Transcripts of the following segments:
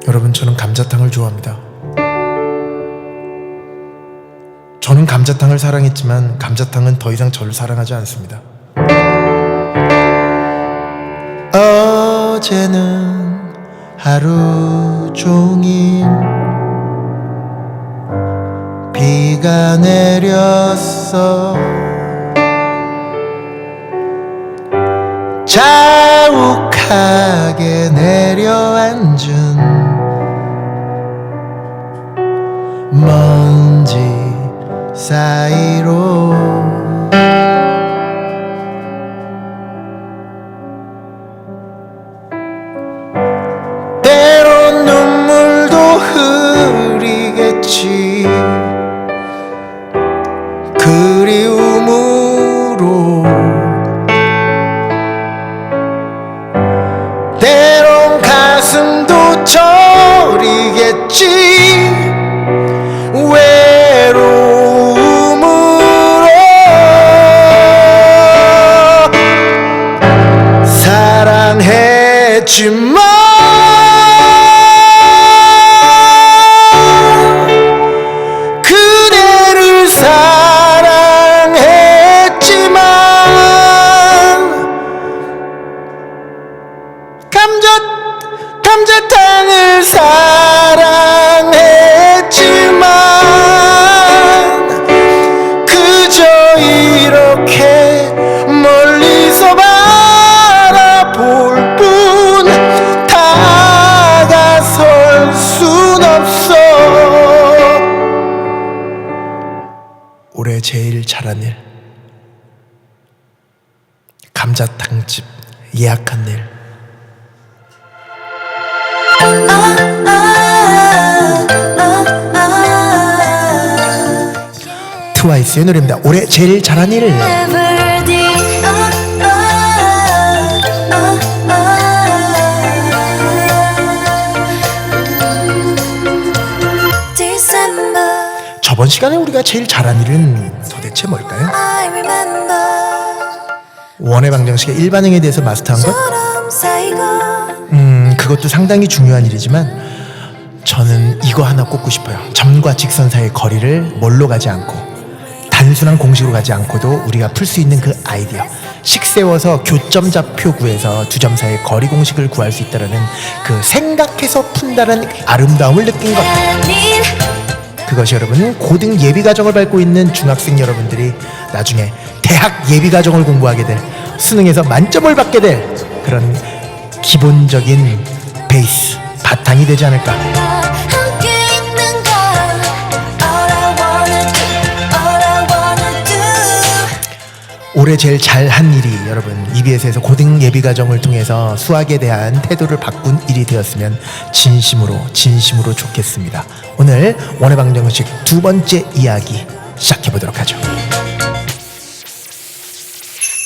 여러분, 저는 감자탕을 좋아합니다. 저는 감자탕을 사랑했지만 감자탕은 더 이상 저를 사랑하지 않습니다. 어제는 하루 종일 비가 내렸어. 자욱하게 내려앉은 먼지 사이로 때론 눈물도 흐리겠지. 그리움으로 때론 가슴도 저리겠지. 외로움으로 사랑했지만 그대를 사랑했지만 감자탕을 사랑했지만 그저 이렇게 멀리서 바라볼 뿐 다가설 순 없어. 올해 제일 잘한 일, 감자탕집 예약한 일. 트와이스의 노래입니다. 올해 제일 잘한 일. 저번 시간에 우리가 제일 잘한 일은 도대체 뭘까요? 원의 방정식의 일반응에 대해서 마스터한 것? 그것도 상당히 중요한 일이지만 저는 이거 하나 꼽고 싶어요. 점과 직선 사이의 거리를 뭘로 가지 않고 단순한 공식으로 가지 않고도 우리가 풀 수 있는 그 아이디어. 식 세워서 교점 좌표 구해서 두 점 사이의 거리 공식을 구할 수 있다는 그 생각해서 푼다는 아름다움을 느낀 것. 그것이 여러분, 고등 예비과정을 밟고 있는 중학생 여러분들이 나중에 대학 예비과정을 공부하게 될, 수능에서 만점을 받게 될 그런 기본적인 베이스, 바탕이 되지 않을까. 올해 제일 잘한 일이 여러분, EBS에서 고등 예비과정을 통해서 수학에 대한 태도를 바꾼 일이 되었으면 진심으로 좋겠습니다. 오늘 원의 방정식 두 번째 이야기 시작해보도록 하죠.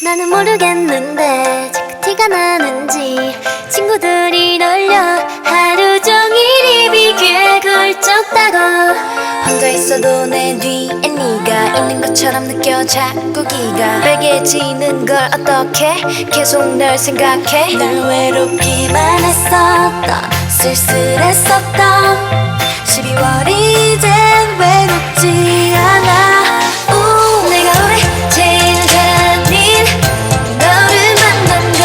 나는 모르겠는데 자꾸 티가 나는지 친구들이 놀려 하루 종일 입이 귀에 걸쳤다고. 혼자 있어도 내 뒤에 네가 있는 것처럼 느껴. 자꾸 기가 빨개지는 걸 어떡해. 계속 널 생각해. 널 외롭기만 했었던 쓸쓸했었던 12월 이젠 외롭지 않아. 내가 올해 제일 잘한 일, 너를 만난 것.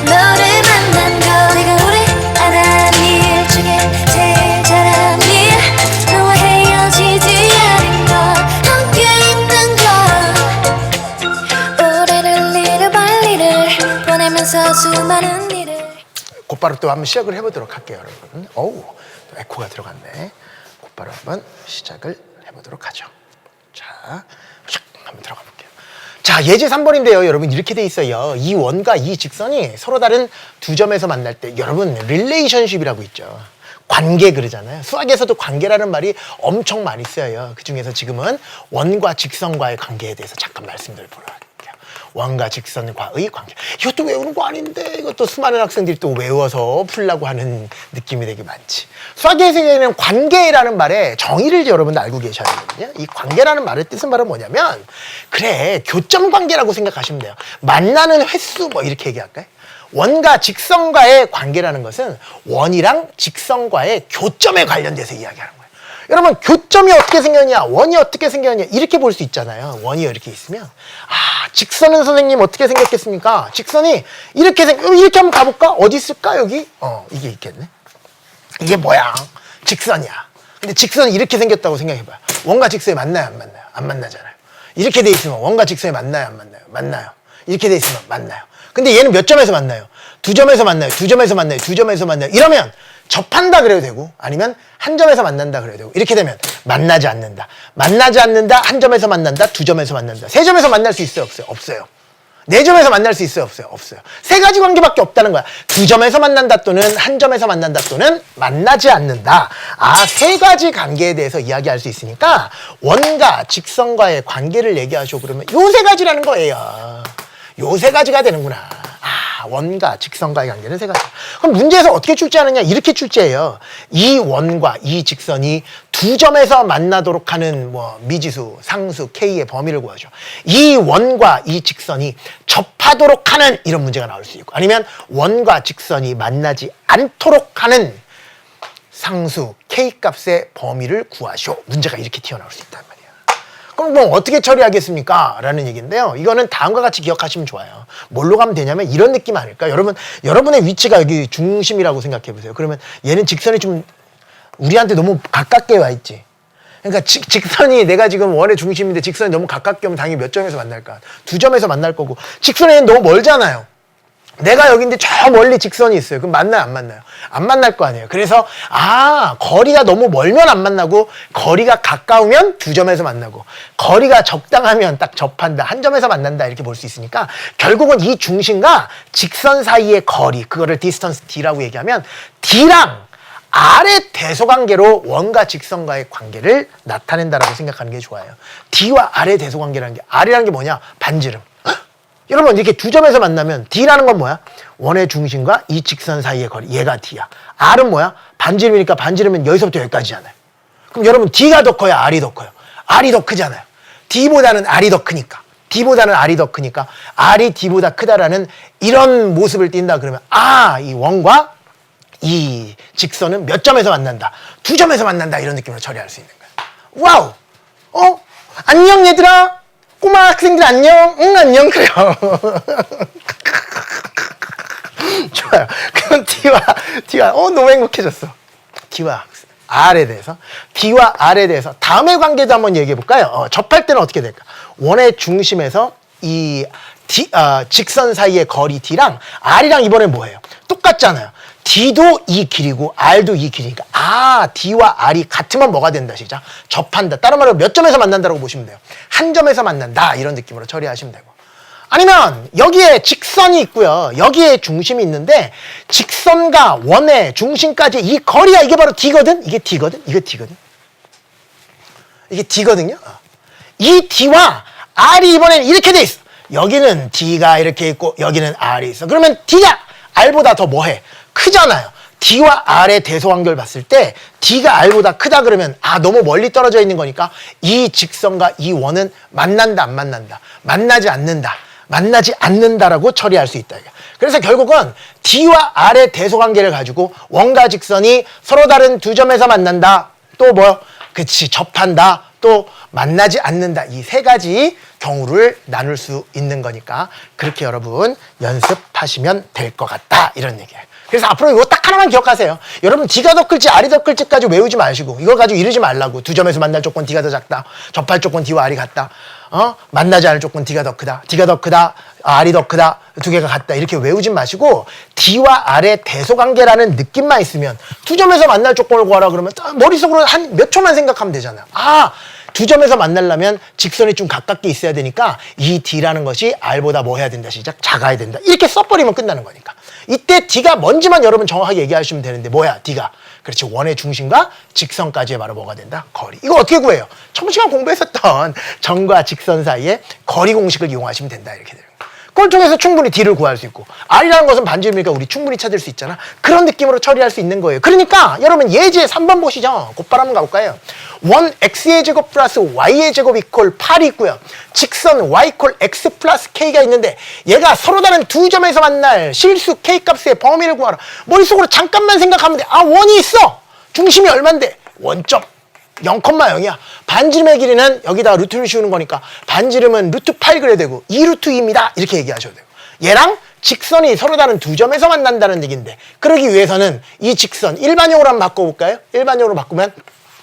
내가 올해 안 한 일 중에 제일 잘한 일, 너와 헤어지지 않은 것, 함께 있는 것. 올해를 잃어버리를 보내면서 수많은 일을. 곧바로 또 한번 시작을 해보도록 할게요, 여러분. 어우, 에코가 들어갔네. 곧바로 한번 시작을 해보도록 하죠. 자, 한번 들어가 볼게요. 자, 예제 3번인데요, 여러분. 이렇게 돼 있어요. 이 원과 이 직선이 서로 다른 두 점에서 만날 때, 여러분, 릴레이션십이라고 있죠. 관계 그러잖아요. 수학에서도 관계라는 말이 엄청 많이 쓰여요. 그 중에서 지금은 원과 직선과의 관계에 대해서 잠깐 말씀드려 보도록 할게요. 원과 직선과의 관계. 이것도 외우는 거 아닌데 이것도 수많은 학생들이 또 외워서 풀려고 하는 느낌이 되게 많지. 수학의 세계에는 관계라는 말의 정의를 여러분 알고 계셔야 되거든요. 이 관계라는 말의 뜻은 바로 뭐냐면, 그래, 교점 관계라고 생각하시면 돼요. 만나는 횟수 뭐 이렇게 얘기할까요? 원과 직선과의 관계라는 것은 원이랑 직선과의 교점에 관련돼서 이야기하는 거예요. 여러분, 교점이 어떻게 생겼냐, 원이 어떻게 생겼냐, 이렇게 볼 수 있잖아요. 원이 이렇게 있으면, 직선은 선생님 어떻게 생겼겠습니까? 직선이 이렇게 이렇게 한번 가볼까? 어디 있을까, 여기? 이게 있겠네. 이게 뭐야? 직선이야. 근데 직선이 이렇게 생겼다고 생각해봐요. 원과 직선이 만나요, 안 만나요? 안 만나잖아요. 이렇게 돼 있으면 원과 직선이 만나요, 안 만나요? 만나요. 이렇게 돼 있으면 만나요. 근데 얘는 몇 점에서 만나요? 두 점에서 만나요, 두 점에서 만나요, 두 점에서 만나요. 이러면 접한다 그래도 되고, 아니면 한 점에서 만난다 그래도 되고, 이렇게 되면 만나지 않는다. 만나지 않는다, 한 점에서 만난다, 두 점에서 만난다. 세 점에서 만날 수 있어요, 없어요? 없어요. 네 점에서 만날 수 있어요, 없어요? 없어요. 세 가지 관계밖에 없다는 거야. 두 점에서 만난다 또는 한 점에서 만난다 또는 만나지 않는다. 세 가지 관계에 대해서 이야기할 수 있으니까 원과 직선과의 관계를 얘기하시오 그러면 요 세 가지라는 거예요. 요 세 가지가 되는구나. 원과 직선과의 관계는 세 가지. 그럼 문제에서 어떻게 출제하느냐? 이렇게 출제해요. 이 원과 이 직선이 두 점에서 만나도록 하는 미지수, 상수, K의 범위를 구하죠. 이 원과 이 직선이 접하도록 하는 이런 문제가 나올 수 있고, 아니면 원과 직선이 만나지 않도록 하는 상수, K 값의 범위를 구하시오. 문제가 이렇게 튀어나올 수 있단 말이에요. 그럼 어떻게 처리하겠습니까? 라는 얘기인데요. 이거는 다음과 같이 기억하시면 좋아요. 뭘로 가면 되냐면 이런 느낌 아닐까? 여러분의 위치가 여기 중심이라고 생각해 보세요. 그러면 얘는 직선이 좀 우리한테 너무 가깝게 와 있지. 그러니까 직선이 내가 지금 원의 중심인데 직선이 너무 가깝게 오면 당연히 몇 점에서 만날까? 두 점에서 만날 거고, 직선에는 너무 멀잖아요. 내가 여기인데 저 멀리 직선이 있어요. 그럼 만나요, 안 만나요? 안 만날 거 아니에요. 그래서 거리가 너무 멀면 안 만나고, 거리가 가까우면 두 점에서 만나고, 거리가 적당하면 딱 접한다, 한 점에서 만난다, 이렇게 볼 수 있으니까 결국은 이 중심과 직선 사이의 거리, 그거를 디스턴스 D라고 얘기하면 D랑 R의 대소관계로 원과 직선과의 관계를 나타낸다라고 생각하는 게 좋아요. D와 R의 대소관계라는 게, R이라는 게 뭐냐? 반지름. 여러분, 이렇게 두 점에서 만나면 D라는 건 뭐야? 원의 중심과 이 직선 사이의 거리, 얘가 D야. R은 뭐야? 반지름이니까 반지름은 여기서부터 여기까지잖아요. 그럼 여러분, D가 더 커요, R이 더 커요? R이 더 크잖아요. D보다는 R이 더 크니까. D보다는 R이 더 크니까 R이 D보다 크다라는 이런 모습을 띈다 그러면, 이 원과 이 직선은 몇 점에서 만난다? 두 점에서 만난다, 이런 느낌으로 처리할 수 있는 거야. 와우! 안녕 얘들아! 꼬마 학생들 안녕? 응, 안녕. 그래요. 좋아요. 그럼 D와 너무 행복해졌어. D와 R에 대해서, D와 R에 대해서 다음의 관계도 한번 얘기해 볼까요? 접할 때는 어떻게 될까? 원의 중심에서 이 직선 사이의 거리 D랑 R이랑 이번엔 뭐예요? 똑같잖아요. D도 이 길이고 R도 이 길이니까 D와 R이 같으면 뭐가 된다, 시작. 접한다. 다른 말로 몇 점에서 만난다라고 보시면 돼요. 한 점에서 만난다, 이런 느낌으로 처리하시면 되고. 아니면 여기에 직선이 있고요. 여기에 중심이 있는데 직선과 원의 중심까지 이 거리가 이게 바로 D거든? 이게 D거든? 이거 D거든? 이게 D거든요? 이 D와 R이 이번엔 이렇게 돼 있어. 여기는 D가 이렇게 있고 여기는 R이 있어. 그러면 D가 R보다 더 뭐해? 크잖아요. D와 R의 대소관계를 봤을 때 D가 R보다 크다 그러면 너무 멀리 떨어져 있는 거니까 이 직선과 이 원은 만난다, 안 만난다? 만나지 않는다. 만나지 않는다라고 처리할 수 있다. 그래서 결국은 D와 R의 대소관계를 가지고 원과 직선이 서로 다른 두 점에서 만난다. 또 그치, 접한다. 또 만나지 않는다. 이 세 가지 경우를 나눌 수 있는 거니까 그렇게 여러분 연습하시면 될 것 같다, 이런 얘기예요. 그래서 앞으로 이거 딱 하나만 기억하세요. 여러분, D가 더 클지 R이 더 클지까지 외우지 마시고 이걸 가지고 이러지 말라고. 두 점에서 만날 조건 D가 더 작다, 접할 조건 D와 R이 같다, 만나지 않을 조건 D가 더 크다, D가 더 크다, R이 더 크다, 두 개가 같다, 이렇게 외우지 마시고 D와 R의 대소관계라는 느낌만 있으면 두 점에서 만날 조건을 구하라 그러면 머릿속으로 한 몇 초만 생각하면 되잖아요. 두 점에서 만나려면 직선이 좀 가깝게 있어야 되니까 이 D라는 것이 R보다 뭐 해야 된다, 시작. 작아야 된다. 이렇게 써버리면 끝나는 거니까. 이때 D가 뭔지만 여러분 정확하게 얘기하시면 되는데, 뭐야 D가? 그렇지, 원의 중심과 직선까지의 바로 뭐가 된다? 거리. 이거 어떻게 구해요? 저번 시간 공부했었던 점과 직선 사이의 거리 공식을 이용하시면 된다, 이렇게 돼요. 그걸 통해서 충분히 D를 구할 수 있고 R이라는 것은 반지름이니까 우리 충분히 찾을 수 있잖아. 그런 느낌으로 처리할 수 있는 거예요. 그러니까 여러분 예제 3번 보시죠. 곧바로 한번 가볼까요? 원 x의 제곱 플러스 y의 제곱 이퀄 8이 있고요. 직선 y 이퀄 x 플러스 k가 있는데 얘가 서로 다른 두 점에서 만날 실수 k 값의 범위를 구하라. 머릿속으로 잠깐만 생각하면 돼. 아, 원이 있어. 중심이 얼만데? 원점 0,0이야. 반지름의 길이는 여기다가 루트를 씌우는 거니까 반지름은 루트 8 그래야 되고 2루트 2입니다. 이렇게 얘기하셔도 되고, 얘랑 직선이 서로 다른 두 점에서 만난다는 얘기인데, 그러기 위해서는 이 직선 일반형으로 한번 바꿔볼까요? 일반형으로 바꾸면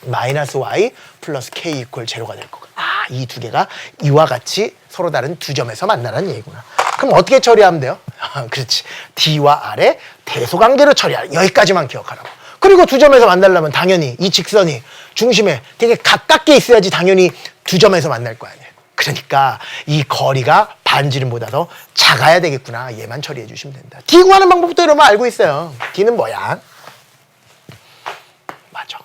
마이너스 y 플러스 k 이퀄 제로가 될 거고, 아, 이 두 개가 이와 같이 서로 다른 두 점에서 만나는 얘기구나. 그럼 어떻게 처리하면 돼요? 그렇지. D와 R의 대소관계로 처리하라. 여기까지만 기억하라고. 그리고 두 점에서 만나려면 당연히 이 직선이 중심에 되게 가깝게 있어야지 당연히 두 점에서 만날 거 아니에요. 그러니까 이 거리가 반지름보다 더 작아야 되겠구나. 얘만 처리해 주시면 된다. D 구하는 방법도 여러분 알고 있어요. D는 뭐야? 맞아.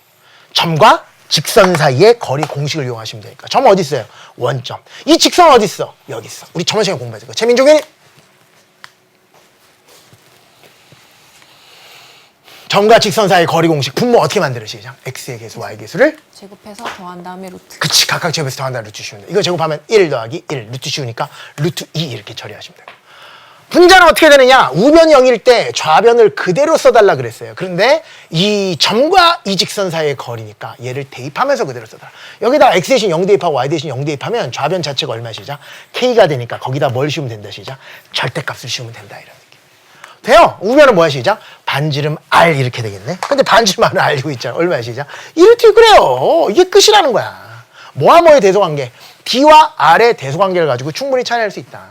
점과 직선 사이의 거리 공식을 이용하시면 되니까. 점 어디 있어요? 원점. 이 직선 어디 있어? 여기 있어. 우리 저번 시간에 공부했을 거. 최민종이 점과 직선 사이의 거리 공식 분모 어떻게 만들어? 시작. x의 개수, y의 개수를 제곱해서 더한 다음에 루트. 그치. 각각 제곱해서 더한다 루트 씌우면 돼. 이거 제곱하면 1 더하기 1 루트 씌우니까 루트 2 이렇게 처리하시면 돼요. 분자는 어떻게 되느냐? 우변이 0일 때 좌변을 그대로 써달라 그랬어요. 그런데 이 점과 이 직선 사이의 거리니까 얘를 대입하면서 그대로 써달라. 여기다 x 대신 0 대입하고 y 대신 0 대입하면 좌변 자체가 얼마 시작? k가 되니까 거기다 뭘 씌우면 된다 시작? 절대값을 씌우면 된다 이런 느낌. 돼요. 우변은 뭐야 시작? 반지름 R 이렇게 되겠네. 근데 반지름 R을 알고 있잖아. 얼마야 시작? 이렇게 그래요. 이게 끝이라는 거야. 뭐와 뭐의 대소관계? D와 R의 대소관계를 가지고 충분히 찾아낼 수 있다.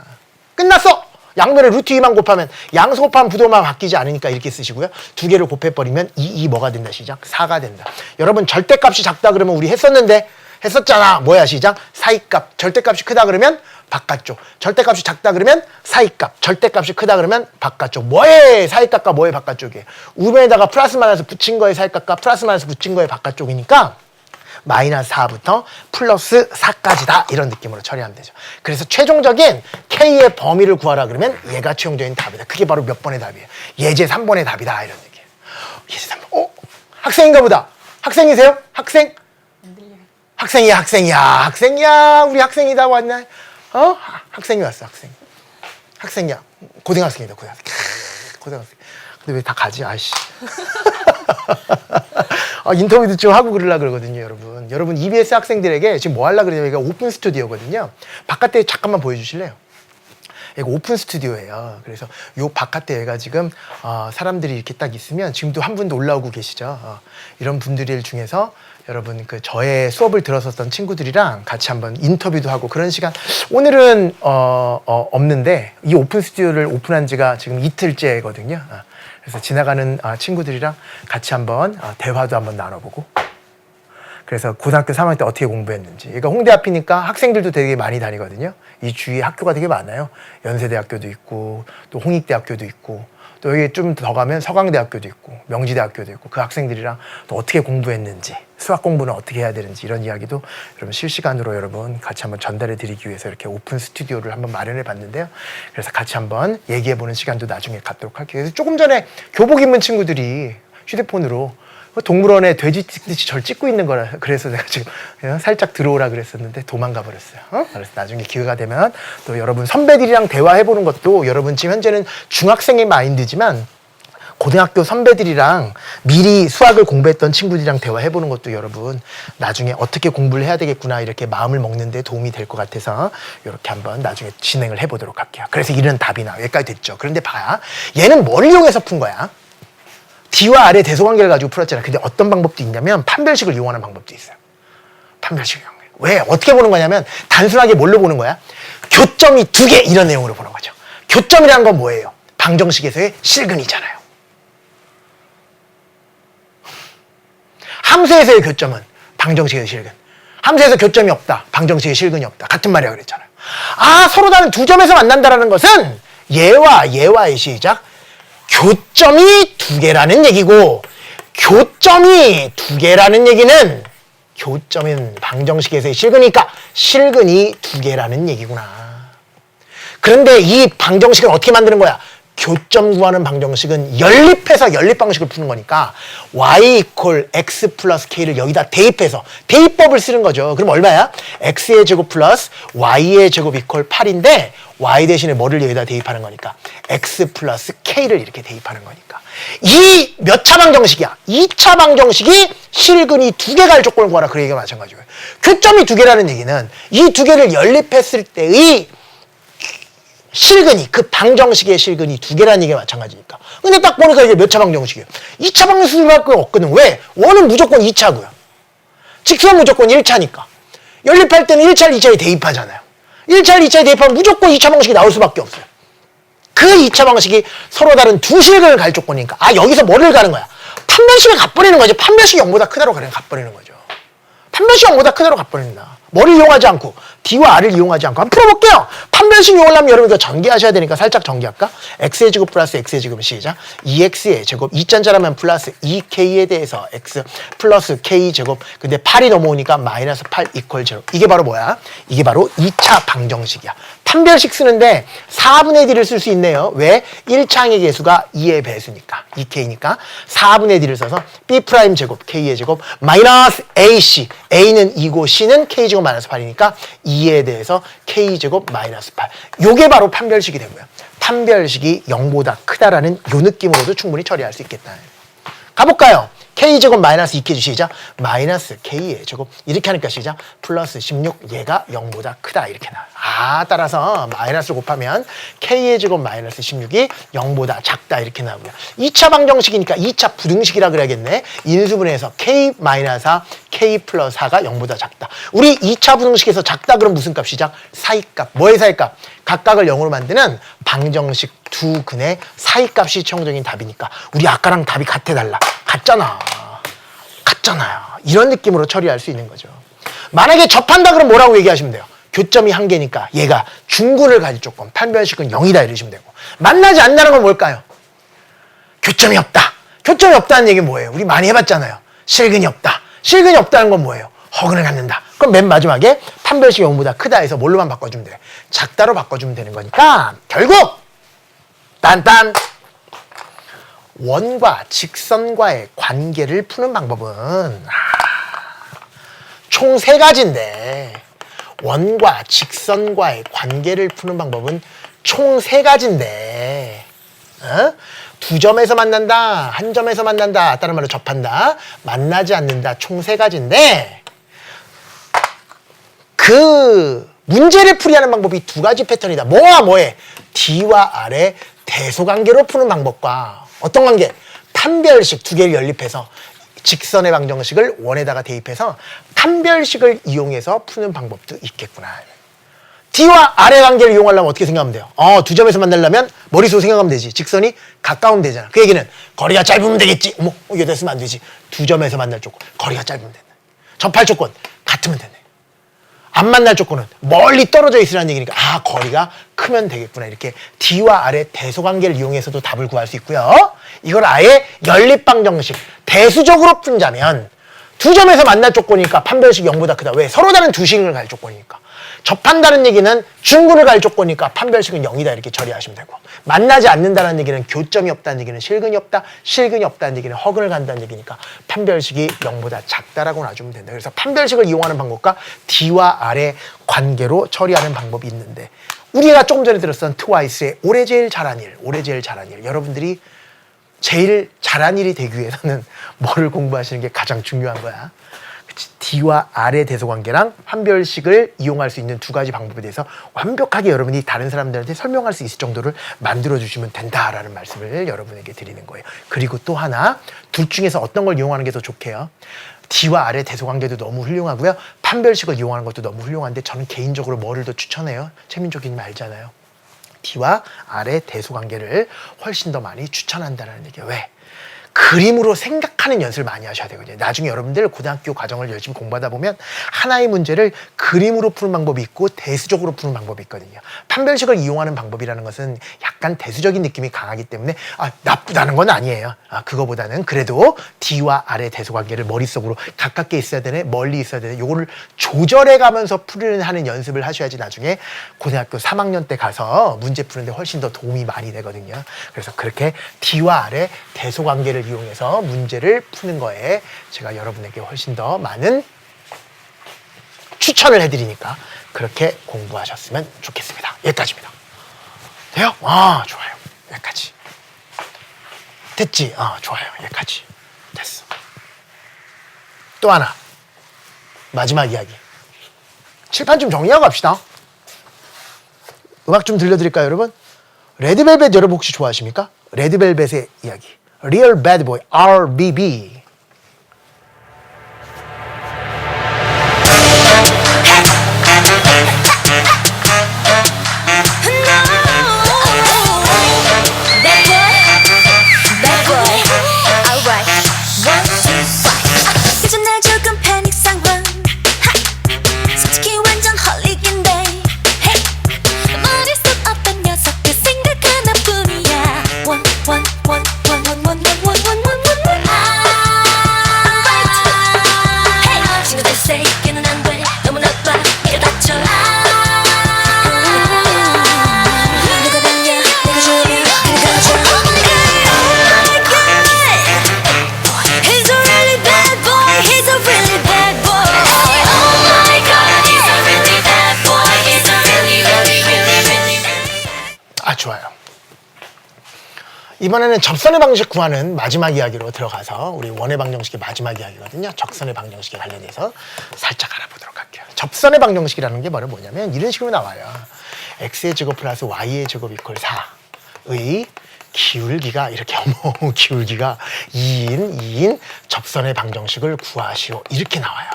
끝났어. 양변에 루트 2만 곱하면 양수 곱하면 부도만 바뀌지 않으니까 이렇게 쓰시고요. 두 개를 곱해버리면 2 뭐가 된다 시작? 4가 된다. 여러분 절대값이 작다 그러면 우리 했었잖아. 뭐야 시작? 사이값. 절대값이 크다 그러면 바깥쪽. 절대값이 작다 그러면 사이값. 절대값이 크다 그러면 바깥쪽. 뭐의 사이값과 뭐의 바깥쪽이에요? 우변에다가 플러스 마이너스 붙인 거의 사이값과 플러스 마이너스 붙인 거의 바깥쪽이니까 마이너스 4부터 플러스 4까지다. 이런 느낌으로 처리하면 되죠. 그래서 최종적인 K의 범위를 구하라 그러면 얘가 최종적인 답이다. 그게 바로 몇 번의 답이에요? 예제 3번의 답이다. 이런 얘기예요. 예제 3번. 학생인가 보다. 학생이세요? 학생? 학생이야. 우리 학생이다 왔나? 학생이 왔어, 학생. 학생이야. 고등학생이다, 고등학생. 근데 왜 다 가지? 아이씨. 인터뷰도 좀 하고 그러려고 그러거든요, 여러분. 여러분, EBS 학생들에게 지금 뭐 하려고 그러냐면, 여기가 오픈 스튜디오거든요. 바깥에 잠깐만 보여주실래요? 여기 오픈 스튜디오예요. 그래서 요 바깥에 얘가 지금, 사람들이 이렇게 딱 있으면 지금도 한 분도 올라오고 계시죠. 이런 분들 중에서 여러분, 저의 수업을 들었었던 친구들이랑 같이 한번 인터뷰도 하고 그런 시간. 오늘은, 없는데, 이 오픈 스튜디오를 오픈한 지가 지금 이틀째거든요. 그래서 지나가는 친구들이랑 같이 한번 대화도 한번 나눠보고, 그래서 고등학교 3학년 때 어떻게 공부했는지. 그러니까 홍대 앞이니까 학생들도 되게 많이 다니거든요. 이 주위에 학교가 되게 많아요. 연세대학교도 있고 또 홍익대학교도 있고 또 여기 좀 더 가면 서강대학교도 있고 명지대학교도 있고 그 학생들이랑 또 어떻게 공부했는지, 수학 공부는 어떻게 해야 되는지 이런 이야기도 여러분 실시간으로 여러분 같이 한번 전달해 드리기 위해서 이렇게 오픈 스튜디오를 한번 마련해 봤는데요. 그래서 같이 한번 얘기해 보는 시간도 나중에 갖도록 할게요. 그래서 조금 전에 교복 입은 친구들이 휴대폰으로 동물원에 돼지 찍듯이 절 찍고 있는 거라 그래서 내가 지금 살짝 들어오라 그랬었는데 도망가 버렸어요. 그래서 나중에 기회가 되면 또 여러분 선배들이랑 대화해 보는 것도, 여러분 지금 현재는 중학생의 마인드지만 고등학교 선배들이랑 미리 수학을 공부했던 친구들이랑 대화해 보는 것도 여러분 나중에 어떻게 공부를 해야 되겠구나 이렇게 마음을 먹는 데 도움이 될 것 같아서 이렇게 한번 나중에 진행을 해 보도록 할게요. 그래서 이런 답이 나와. 여기까지 됐죠. 그런데 봐, 얘는 뭘 이용해서 푼 거야? D와 R의 대소관계를 가지고 풀었잖아. 근데 어떤 방법도 있냐면 판별식을 이용하는 방법도 있어요. 판별식을 이용해. 왜? 어떻게 보는 거냐면 단순하게 뭘로 보는 거야? 교점이 2개 이런 내용으로 보는 거죠. 교점이라는 건 뭐예요? 방정식에서의 실근이잖아요. 함수에서의 교점은 방정식의 실근. 함수에서 교점이 없다. 방정식의 실근이 없다. 같은 말이야 그랬잖아요. 서로 다른 두 점에서 만난다라는 것은 얘와의 시작. 교점이 2개라는 얘기고, 교점이 2개라는 얘기는 교점은 방정식에서의 실근이니까 실근이 2개라는 얘기구나. 그런데 이 방정식을 어떻게 만드는 거야? 교점 구하는 방정식은 연립해서 연립 방식을 푸는 거니까 y 이퀄 x 플러스 k를 여기다 대입해서 대입법을 쓰는 거죠. 그럼 얼마야? x의 제곱 플러스 y의 제곱 이퀄 8인데 y 대신에 뭐를 여기다 대입하는 거니까 x 플러스 k를 이렇게 대입하는 거니까 이 몇 차 방정식이야? 2차 방정식이 실근이 두 개가 할 조건을 구하라. 그 얘기가 마찬가지고요. 교점이 두 개라는 얘기는 이 두 개를 연립했을 때의 실근이, 그 방정식의 실근이 두 개라는 얘기가 마찬가지니까. 근데 딱 보니까 이게 몇 차 방정식이에요? 2차 방정식밖에 없거든. 왜? 원은 무조건 2차고요. 직선 무조건 1차니까. 연립할 때는 1차를 2차에 대입하잖아요. 1차를 2차에 대입하면 무조건 2차 방식이 나올 수밖에 없어요. 그 2차 방식이 서로 다른 두 실근을 갈 조건이니까. 아, 여기서 뭐를 가는 거야? 판별식을 갚버리는 거죠. 판별식이 0보다 크다로 그냥 갚버리는 거죠. 판별식 0보다 크다로 갚버린다. 뭐를 이용하지 않고 D와 R을 이용하지 않고 한번 풀어볼게요. 판별식 이용하려면 여러분 이거 전개하셔야 되니까 살짝 전개할까? X의 제곱 플러스 X의 제곱 시작. 2X의 제곱 2잔자라면 플러스 2K에 대해서 X 플러스 K 제곱. 근데 8이 넘어오니까 마이너스 8 이퀄 제로. 이게 바로 뭐야? 이게 바로 2차 방정식이야. 판별식 쓰는데 4분의 D를 쓸 수 있네요. 왜? 1차항의 개수가 2의 배수니까 2K니까 4분의 D를 써서 B 프라임 제곱 K의 제곱 마이너스 AC. A는 2고 C는 K제곱 마이너스 8이니까 2에 대해서 K제곱 마이너스 8. 요게 바로 판별식이 되고요. 판별식이 0보다 크다라는 요 느낌으로도 충분히 처리할 수 있겠다. 가볼까요? K제곱 마이너스 2K 시작. 마이너스 K의 제곱. 이렇게 하니까 시작. 플러스 16. 얘가 0보다 크다. 이렇게 나와요. 아, 따라서 마이너스를 곱하면 K의 제곱 마이너스 16이 0보다 작다. 이렇게 나오고요. 2차 방정식이니까 2차 부등식이라 그래야겠네. 인수분해해서 K 마이너스 4, K 플러스 4가 0보다 작다. 우리 2차 부등식에서 작다 그럼 무슨 값 시작? 사이값. 뭐의 사이값? 각각을 0으로 만드는 방정식 두 근의 사이값이 최종적인 답이니까 우리 아까랑 답이 같아달라. 같잖아요. 이런 느낌으로 처리할 수 있는 거죠. 만약에 접한다 그럼 뭐라고 얘기하시면 돼요? 교점이 한 개니까 얘가 중근을 가질 조건, 판별식은 0이다 이러시면 되고. 만나지 않는다는 건 뭘까요? 교점이 없다. 교점이 없다는 얘기는 뭐예요? 우리 많이 해봤잖아요. 실근이 없다. 실근이 없다는 건 뭐예요? 허근을 갖는다. 그럼 맨 마지막에 판별식이 0보다 크다 해서 뭘로만 바꿔주면 돼? 작다로 바꿔주면 되는 거니까 결국 딴딴 원과 직선과의 관계를 푸는 방법은 총 3가지인데 원과 직선과의 관계를 푸는 방법은 총 3가지인데 두 점에서 만난다, 한 점에서 만난다, 다른 말로 접한다, 만나지 않는다, 총 3가지인데 그 문제를 풀이하는 방법이 2가지 패턴이다. 뭐와 뭐해? D와 R의 대소관계로 푸는 방법과 어떤 관계? 판별식 2개를 연립해서 직선의 방정식을 원에다가 대입해서 판별식을 이용해서 푸는 방법도 있겠구나. D와 R의 관계를 이용하려면 어떻게 생각하면 돼요? 두 점에서 만나려면 머릿속으로 생각하면 되지. 직선이 가까우면 되잖아. 그 얘기는 거리가 짧으면 되겠지. 어머, 이게 됐으면 안 되지. 2점에서 만날 조건, 거리가 짧으면 된다. 접할 조건, 같으면 되네. 안 만날 조건은 멀리 떨어져 있으라는 얘기니까 거리가 크면 되겠구나. 이렇게 D와 R의 대소관계를 이용해서도 답을 구할 수 있고요. 이걸 아예 연립방정식 대수적으로 푼다면 2점에서 만날 조건이니까 판별식이 0보다 크다. 왜? 서로 다른 두 식을 갈 조건이니까. 접한다는 얘기는 중근을 갈 조건이니까 판별식은 0이다 이렇게 처리하시면 되고, 만나지 않는다는 얘기는 교점이 없다는 얘기는 실근이 없다, 실근이 없다는 얘기는 허근을 간다는 얘기니까 판별식이 0보다 작다라고 놔주면 된다. 그래서 판별식을 이용하는 방법과 D와 R의 관계로 처리하는 방법이 있는데, 우리가 조금 전에 들었던 트와이스의 올해 제일 잘한 일, 올해 제일 잘한 일. 여러분들이 제일 잘한 일이 되기 위해서는 뭐를 공부하시는 게 가장 중요한 거야. D와 R의 대소관계랑 판별식을 이용할 수 있는 2가지 방법에 대해서 완벽하게 여러분이 다른 사람들한테 설명할 수 있을 정도를 만들어주시면 된다라는 말씀을 여러분에게 드리는 거예요. 그리고 또 하나, 둘 중에서 어떤 걸 이용하는 게 더 좋게요? D와 R의 대소관계도 너무 훌륭하고요. 판별식을 이용하는 것도 너무 훌륭한데 저는 개인적으로 뭐를 더 추천해요? 최민족님 알잖아요. D와 R의 대소관계를 훨씬 더 많이 추천한다는 얘기예요. 왜? 그림으로 생각하는 연습을 많이 하셔야 되거든요. 나중에 여러분들 고등학교 과정을 열심히 공부하다 보면 하나의 문제를 그림으로 푸는 방법이 있고 대수적으로 푸는 방법이 있거든요. 판별식을 이용하는 방법이라는 것은 약간 대수적인 느낌이 강하기 때문에 나쁘다는 건 아니에요. 그거보다는 그래도 D와 R의 대소관계를 머릿속으로 가깝게 있어야 되네, 멀리 있어야 되네, 요거를 조절해 가면서 하는 연습을 하셔야지 나중에 고등학교 3학년 때 가서 문제 푸는데 훨씬 더 도움이 많이 되거든요. 그래서 그렇게 D와 R의 대소관계를 이용해서 문제를 푸는 거에 제가 여러분에게 훨씬 더 많은 추천을 해드리니까 그렇게 공부하셨으면 좋겠습니다. 여기까지입니다. 돼요? 좋아요. 여기까지. 됐지? 좋아요. 여기까지. 됐어. 또 하나. 마지막 이야기. 칠판 좀 정리하고 갑시다. 음악 좀 들려드릴까요, 여러분? 레드벨벳 여러분 혹시 좋아하십니까? 레드벨벳의 이야기. Real Bad Boy, RBB. 이제는 조금 패닉 상황 솔직히 완전 헐리긴데 머릿속 어떤 녀석들 생각 하나뿐이야 친구들 say 걔는 안돼 너무 나빠 네가 다쳐 누가 됐냐 내가 좋으면 내가 줘 He's a really bad boy. He's a really bad boy. Oh my God, he's a really bad boy. He's a really, really, really, really bad. 좋아요. 이번에는 접선의 방식 구하는 마지막 이야기로 들어가서 우리 원의 방정식의 마지막 이야기거든요. 적선의 방정식에 관련해서 살짝 알아보도록 할게요. 접선의 방정식이라는 게 바로 뭐냐면 이런 식으로 나와요. x의 제곱 플러스 y의 제곱 이퀄 4의 기울기가 이렇게 기울기가 2인 접선의 방정식을 구하시오. 이렇게 나와요.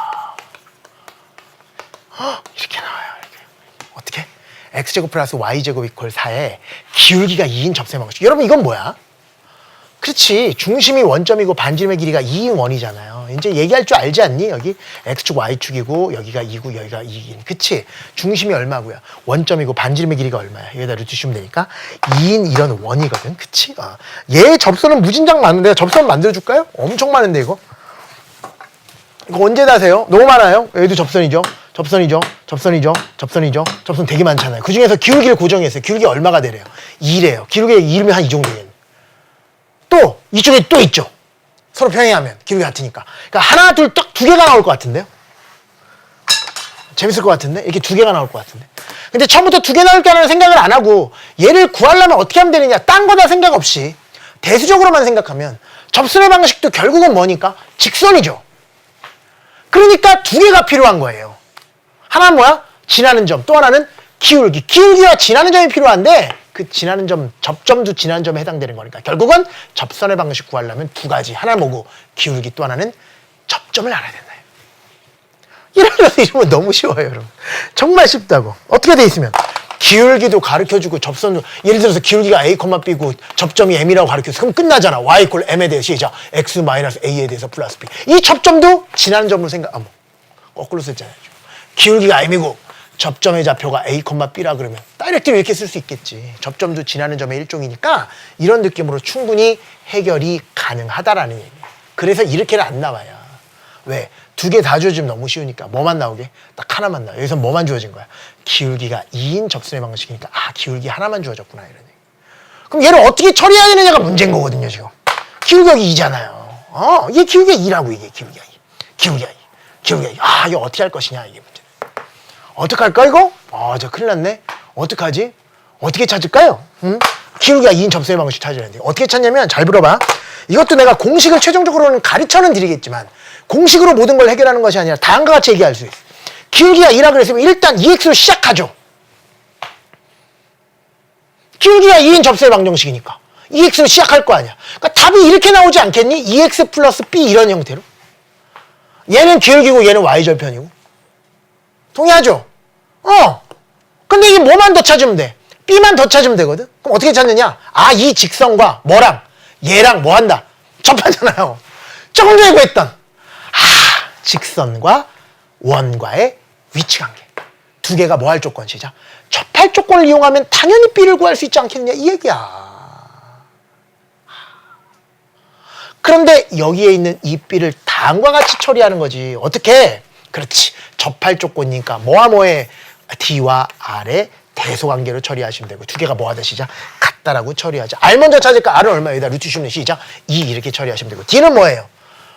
이렇게 나와요. 이렇게. 어떻게? x제곱 플러스 y제곱 이퀄 4에 기울기가 2인 접선의 방정식. 여러분 이건 뭐야? 그렇지. 중심이 원점이고 반지름의 길이가 2인 원이잖아요. 이제 얘기할 줄 알지 않니? 여기 x축 y축이고 여기가 2고 여기가 2인. 그치? 중심이 얼마고요? 원점이고 반지름의 길이가 얼마야? 여기다 넣어주시면 되니까 2인 이런 원이거든. 그치? 얘 접선은 무진장 많은데 내가 접선 만들어줄까요? 엄청 많은데 이거 언제 다세요? 너무 많아요. 여기도 접선이죠. 접선 되게 많잖아요. 그 중에서 기울기를 고정했어요. 기울기 얼마가 되래요? 2래요. 기울기가 2면 한 이 정도 되겠네. 또 이쪽에 또 있죠. 서로 평행하면 기울기 같으니까. 그러니까 하나, 둘, 딱 두 개가 나올 것 같은데요? 재밌을 것 같은데? 이렇게 두 개가 나올 것 같은데. 근데 처음부터 두 개 나올 거라는 생각을 안 하고 얘를 구하려면 어떻게 하면 되느냐? 딴 거다 생각 없이 대수적으로만 생각하면 접선의 방식도 결국은 뭐니까? 직선이죠. 그러니까 두 개가 필요한 거예요. 하나는 뭐야? 지나는 점. 또 하나는 기울기. 기울기와 지나는 점이 필요한데 그 지나는 점, 접점도 지나는 점에 해당되는 거니까 결국은 접선의 방식 구하려면 두 가지. 하나는 뭐고? 기울기. 또 하나는 접점을 알아야 된다. 이러면 너무 쉬워요, 여러분. 정말 쉽다고. 어떻게 돼 있으면 기울기도 가르쳐주고 접선도 예를 들어서 기울기가 a, b고 접점이 m이라고 가르쳐서 그럼 끝나잖아. y = m에 대해서 시작. x - a에 대해서 플러스 b. 이 접점도 지나는 점으로 거꾸로 썼잖아요. 기울기가 m이고 접점의 좌표가 a, b라 그러면 다이렉트로 이렇게 쓸 수 있겠지. 접점도 지나는 점의 일종이니까 이런 느낌으로 충분히 해결이 가능하다라는 얘기예요. 그래서 이렇게는 안 나와요. 왜? 두 개 다 주어지면 너무 쉬우니까 뭐만 나오게? 딱 하나만 나와. 여기서 뭐만 주어진 거야? 기울기가 2인 접선의 방식이니까 기울기 하나만 주어졌구나 이런 얘기. 그럼 얘를 어떻게 처리해야 되느냐가 문제인 거거든요 지금. 기울기가 2잖아요. 이게 기울기가 2라고 이게 기울기가 2. 기울기가 2. 이거 어떻게 할 것이냐 이게 문제. 어떡할까 이거? 저 큰일 났네. 어떡하지? 어떻게 찾을까요? 기울기가 2인 접선의 방식 찾아야 되는데 어떻게 찾냐면 잘 들어봐. 이것도 내가 공식을 최종적으로는 가르쳐는 드리겠지만 공식으로 모든 걸 해결하는 것이 아니라 다음과 같이 얘기할 수 있어. 기울기가 2라 그랬으면 일단 2x로 시작하죠. 기울기가 2인 접선의 방정식이니까 2x로 시작할 거 아니야. 그러니까 답이 이렇게 나오지 않겠니? 2x 플러스 b 이런 형태로. 얘는 기울기고 얘는 y절편이고. 동의하죠? 근데 이게 뭐만 더 찾으면 돼? b만 더 찾으면 되거든? 그럼 어떻게 찾느냐? 이 직선과 뭐랑 얘랑 뭐 한다? 접하잖아요. 조금 전에 구했던 직선과 원과의 위치관계. 두 개가 뭐 할 조건 시작. 접할 조건을 이용하면 당연히 B를 구할 수 있지 않겠느냐 이 얘기야. 그런데 여기에 있는 이 B를 다음과 같이 처리하는 거지. 어떻게? 그렇지. 접할 조건이니까 뭐와 뭐의 D와 R의 대소관계로 처리하시면 되고 두 개가 뭐하다 시작? 같다라고 처리하자. R 먼저 찾을까? R은 얼마? 여기다 루트 씌우면 시작. 2 이렇게 처리하시면 되고 D는 뭐예요?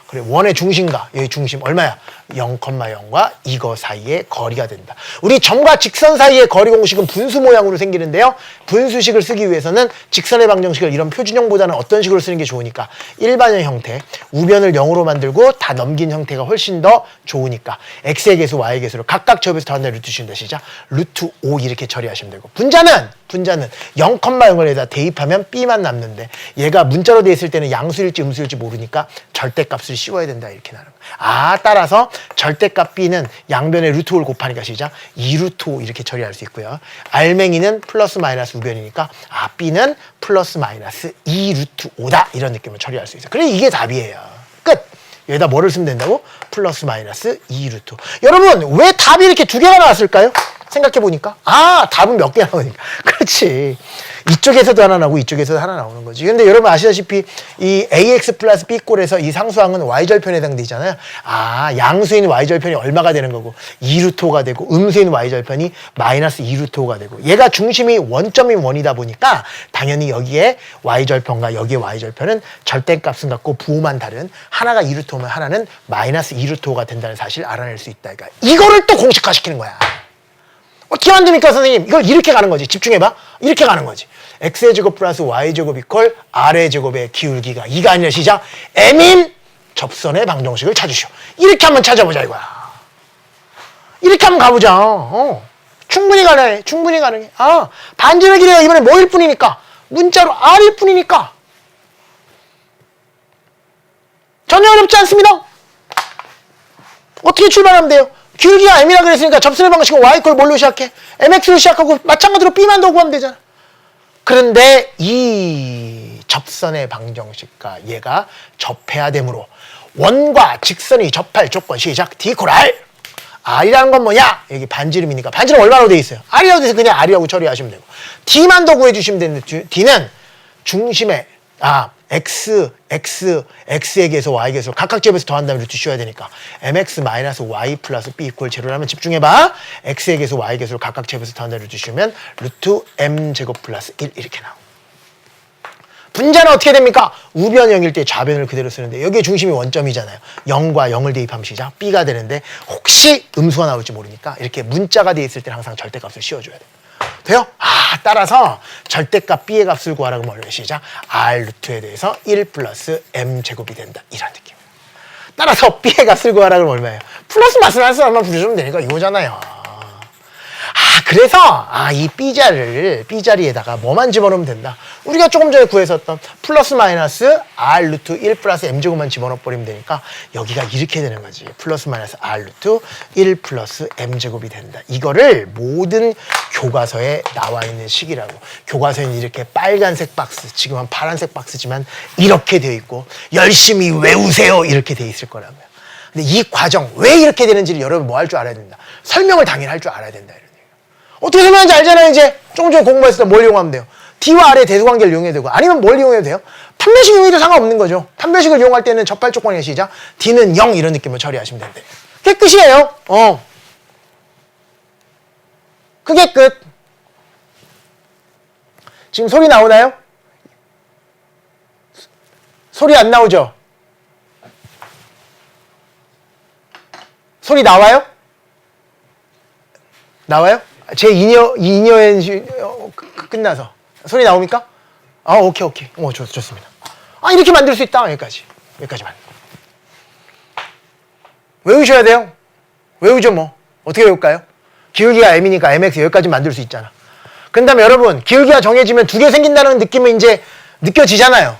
그래, 원의 중심과 여기 중심 얼마야? 0,0과 이거 사이의 거리가 된다. 우리 점과 직선 사이의 거리 공식은 분수 모양으로 생기는데요. 분수식을 쓰기 위해서는 직선의 방정식을 이런 표준형보다는 어떤 식으로 쓰는 게 좋으니까 일반형 형태, 우변을 0으로 만들고 다 넘긴 형태가 훨씬 더 좋으니까 x의 개수, y의 개수를 각각 접해서 더한다 루트 씌운다 시작. 루트 5 이렇게 처리하시면 되고 분자는 0,0을 여기다 대입하면 b만 남는데 얘가 문자로 돼 있을 때는 양수일지 음수일지 모르니까 절대값을 씌워야 된다 이렇게 나는 거야. 따라서 절대값 b는 양변에 루트 5를 곱하니까 시작 2루트 5 이렇게 처리할 수 있고요. 알맹이는 플러스 마이너스 우변이니까 b는 플러스 마이너스 2루트 5다 이런 느낌으로 처리할 수 있어요. 그래 이게 답이에요. 끝. 여기다 뭐를 쓰면 된다고? 플러스 마이너스 2루트. 여러분 왜 답이 이렇게 두 개가 나왔을까요? 생각해보니까 답은 몇 개 나오니까. 그렇지. 이쪽에서도 하나 나오고 이쪽에서도 하나 나오는 거지. 근데 여러분 아시다시피 이 ax 플러스 b꼴에서 이 상수항은 y절편에 해당되잖아요. 양수인 y절편이 얼마가 되는 거고 2루트 5가 되고 음수인 y절편이 마이너스 2루트 5가 되고 얘가 중심이 원점인 원이다 보니까 당연히 여기에 y절편과 여기에 y절편은 절대값은 같고 부호만 다른 하나가 2루트 5면 하나는 마이너스 2루트 5가 된다는 사실을 알아낼 수 있다. 그러니까 이거를 또 공식화시키는 거야. 어떻게 만듭니까 선생님? 이걸 이렇게 가는 거지. 집중해봐. 이렇게 가는 거지. x의 제곱 플러스 y의 제곱 이퀄 r의 제곱의 기울기가 2가 아니라 시작 m인 접선의 방정식을 찾으시오. 이렇게 한번 찾아보자 이거야. 이렇게 한번 가보자. 충분히 가능해. 충분히 가능해. 반지의 길이가 이번에 뭐일 뿐이니까 문자로 r일 뿐이니까 전혀 어렵지 않습니다. 어떻게 출발하면 돼요? 기울기가 m이라 그랬으니까 접선의 방식은 y 꼴 뭘로 시작해? mx로 시작하고 마찬가지로 b만 더 구하면 되잖아. 그런데 이 접선의 방정식과 얘가 접해야 되므로 원과 직선이 접할 조건 시작 d 콜 r. r이라는 건 뭐냐? 여기 반지름이니까 반지름 얼마로 돼 있어요? r이라고 돼서 그냥 r이라고 처리하시면 되고 d만 더 구해주시면 되는데 d는 중심에 x의 개수, y의 개수 각각 제곱해서 더한 다음에 루트 씌워야 되니까 mx 마이너스 y 플러스 b 이퀄 제로라면 집중해봐. x의 개수, y의 개수를 각각 제곱해서 더한 다음에 루트 씌우면 루트 m 제곱 플러스 1 이렇게 나오고 분자는 어떻게 됩니까? 우변 0일 때 좌변을 그대로 쓰는데 여기에 중심이 원점이잖아요. 0과 0을 대입하면 시작 b가 되는데 혹시 음수가 나올지 모르니까 이렇게 문자가 돼 있을 때는 항상 절대값을 씌워줘야 돼요. 돼요? 따라서 절대값 b의 값을 구하라 그러면 얼마 시작 r 루트에 대해서 1 플러스 m 제곱이 된다 이런 느낌. 따라서 b의 값을 구하라 그러면 얼마예요? 플러스 마이너스만 부르시면 되니까 이거잖아요. 그래서 이 b자리에다가 뭐만 집어넣으면 된다. 우리가 조금 전에 구했었던 플러스 마이너스 r 루트 1 플러스 m 제곱만 집어넣어버리면 되니까 여기가 이렇게 되는 거지. 플러스 마이너스 r 루트 1 플러스 m 제곱이 된다. 이거를 모든 교과서에 나와 있는 식이라고. 교과서에는 이렇게 빨간색 박스, 지금은 파란색 박스지만 이렇게 되어 있고 열심히 외우세요 이렇게 되어 있을 거라고요. 근데 이 과정 왜 이렇게 되는지를 여러분 뭐 할 줄 알아야 된다. 설명을 당연히 할 줄 알아야 된다. 어떻게 설명하는지 알잖아요. 이제 조금 전에 공부했을 때 뭘 이용하면 돼요? D와 R의 대소관계를 이용해도 되고 아니면 뭘 이용해도 돼요? 판별식 이용해도 상관없는 거죠. 판별식을 이용할 때는 접할 조건의 시작 D는 0 이런 느낌으로 처리하시면 되는데 그게 끝이에요. 그게 끝. 지금 소리 나오나요? 소리 안 나오죠? 소리 나와요? 나와요? 제 이녀의 끝나서 소리 나옵니까? 오케이. 좋습니다. 이렇게 만들 수 있다. 여기까지만. 외우셔야 돼요. 외우죠 뭐. 어떻게 외울까요? 기울기가 m이니까 mx 여기까지 만들 수 있잖아. 그 다음에 여러분 기울기가 정해지면 두 개 생긴다는 느낌은 이제 느껴지잖아요.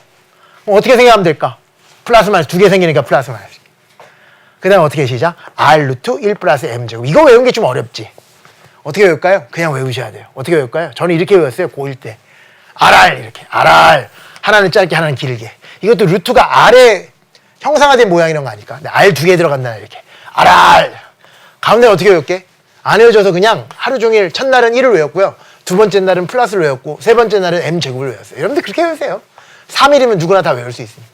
어떻게 생각하면 될까? 플러스 마이너스 두 개 생기니까 플러스 마이너스. 그 다음에 어떻게 시작? r 루트 1 플러스 m 제곱. 이거 외우는 게 좀 어렵지. 어떻게 외울까요? 그냥 외우셔야 돼요. 어떻게 외울까요? 저는 이렇게 외웠어요. 고1 때. RR 이렇게. RR. 하나는 짧게 하나는 길게. 이것도 루트가 R에 형상화된 모양이란 거 아닐까? R 두 개 들어간다 이렇게. RR. 가운데 어떻게 외울게? 안 외워져서 그냥 하루 종일 첫날은 1을 외웠고요. 두 번째 날은 플러스를 외웠고 세 번째 날은 m제곱을 외웠어요. 여러분들 그렇게 외우세요. 3일이면 누구나 다 외울 수 있으니까.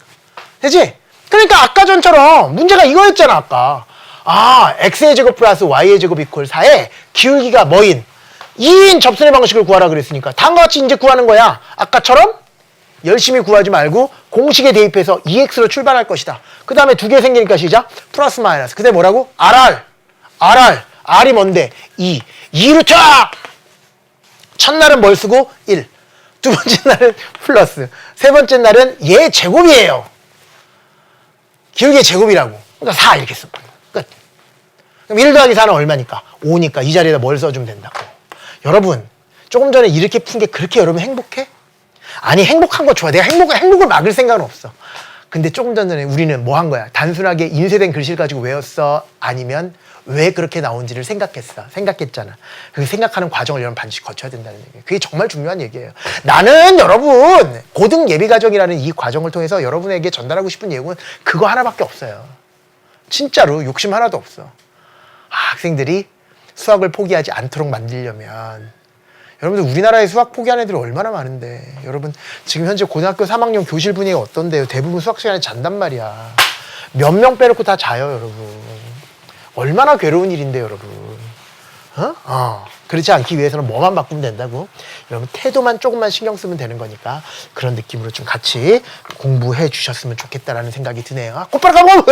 되지? 그러니까 아까 전처럼 문제가 이거였잖아 아까. 아, x의 제곱 플러스 y의 제곱 이퀄 4에 기울기가 뭐인 2인 접선의 방식을 구하라 그랬으니까 다음과 같이 이제 구하는 거야. 아까처럼 열심히 구하지 말고 공식에 대입해서 2x로 출발할 것이다. 그 다음에 두 개 생기니까 시작. 플러스 마이너스. 그 다음에 뭐라고? R이 뭔데? 2루트! 첫날은 뭘 쓰고? 1. 두 번째 날은 플러스. 세 번째 날은 얘 제곱이에요. 기울기의 제곱이라고. 그러니까 4 이렇게 쓰고. 끝. 그럼 1 더하기 4는 얼마니까? 5니까 이 자리에다 뭘 써주면 된다고. 여러분, 조금 전에 이렇게 푼 게 그렇게 여러분 행복해? 아니, 행복한 거 좋아. 내가 행복을 막을 생각은 없어. 근데 조금 전에 우리는 뭐 한 거야? 단순하게 인쇄된 글씨를 가지고 외웠어? 아니면 왜 그렇게 나온지를 생각했잖아. 그 생각하는 과정을 여러분 반드시 거쳐야 된다는 얘기예요. 그게 정말 중요한 얘기예요. 나는 여러분 고등 예비과정이라는 이 과정을 통해서 여러분에게 전달하고 싶은 내용은 그거 하나밖에 없어요. 진짜로 욕심 하나도 없어. 학생들이 수학을 포기하지 않도록 만들려면 여러분들 우리나라에 수학 포기하는 애들이 얼마나 많은데 여러분 지금 현재 고등학교 3학년 교실 분위기가 어떤데요? 대부분 수학 시간에 잔단 말이야. 몇 명 빼놓고 다 자요 여러분. 얼마나 괴로운 일인데 여러분. 그렇지 않기 위해서는 뭐만 바꾸면 된다고? 여러분 태도만 조금만 신경 쓰면 되는 거니까 그런 느낌으로 좀 같이 공부해 주셨으면 좋겠다라는 생각이 드네요. 곧바로 가보고